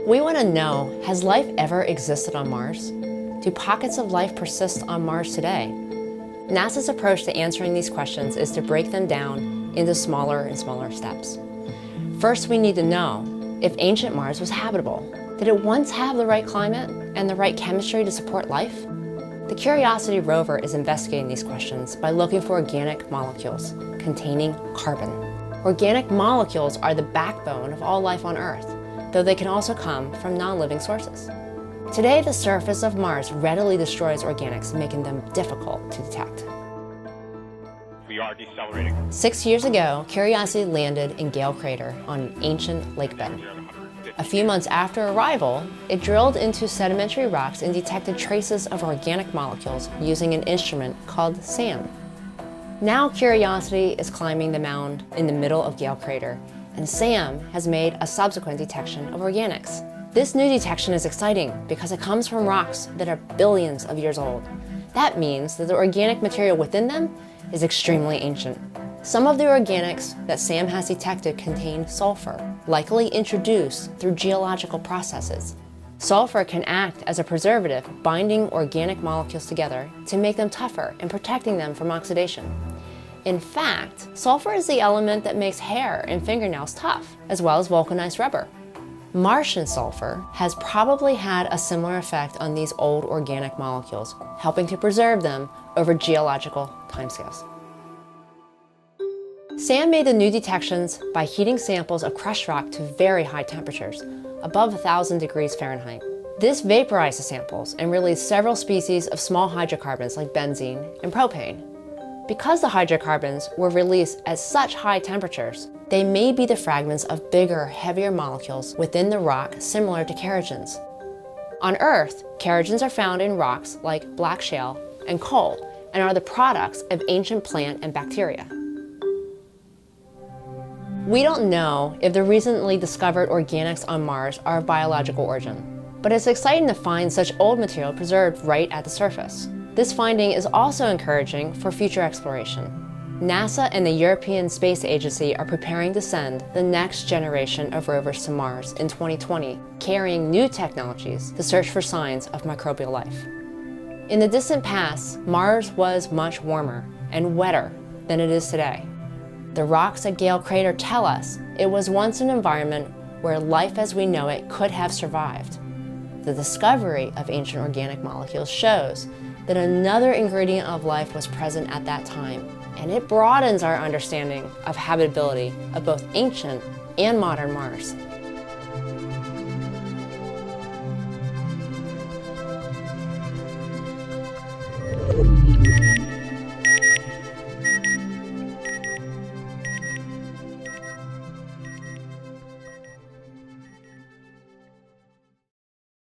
We want to know, has life ever existed on Mars? Do pockets of life persist on Mars today? NASA's approach to answering these questions is to break them down into smaller and smaller steps. First, we need to know if ancient Mars was habitable. Did it once have the right climate and the right chemistry to support life? The Curiosity rover is investigating these questions by looking for organic molecules containing carbon. Organic molecules are the backbone of all life on Earth, though they can also come from non-living sources. Today, the surface of Mars readily destroys organics, making them difficult to detect. We are decelerating. 6 years ago, Curiosity landed in Gale Crater on an ancient lake bed. A few months after arrival, it drilled into sedimentary rocks and detected traces of organic molecules using an instrument called SAM. Now Curiosity is climbing the mound in the middle of Gale Crater, and SAM has made a subsequent detection of organics. This new detection is exciting because it comes from rocks that are billions of years old. That means that the organic material within them is extremely ancient. Some of the organics that SAM has detected contain sulfur, likely introduced through geological processes. Sulfur can act as a preservative, binding organic molecules together to make them tougher and protecting them from oxidation. In fact, sulfur is the element that makes hair and fingernails tough, as well as vulcanized rubber. Martian sulfur has probably had a similar effect on these old organic molecules, helping to preserve them over geological timescales. SAM made the new detections by heating samples of crushed rock to very high temperatures, above 1,000 degrees Fahrenheit. This vaporized the samples and released several species of small hydrocarbons like benzene and propane. Because the hydrocarbons were released at such high temperatures, they may be the fragments of bigger, heavier molecules within the rock similar to kerogens. On Earth, kerogens are found in rocks like black shale and coal and are the products of ancient plant and bacteria. We don't know if the recently discovered organics on Mars are of biological origin, but it's exciting to find such old material preserved right at the surface. This finding is also encouraging for future exploration. NASA and the European Space Agency are preparing to send the next generation of rovers to Mars in 2020, carrying new technologies to search for signs of microbial life. In the distant past, Mars was much warmer and wetter than it is today. The rocks at Gale Crater tell us it was once an environment where life as we know it could have survived. The discovery of ancient organic molecules shows that another ingredient of life was present at that time, and it broadens our understanding of habitability of both ancient and modern Mars.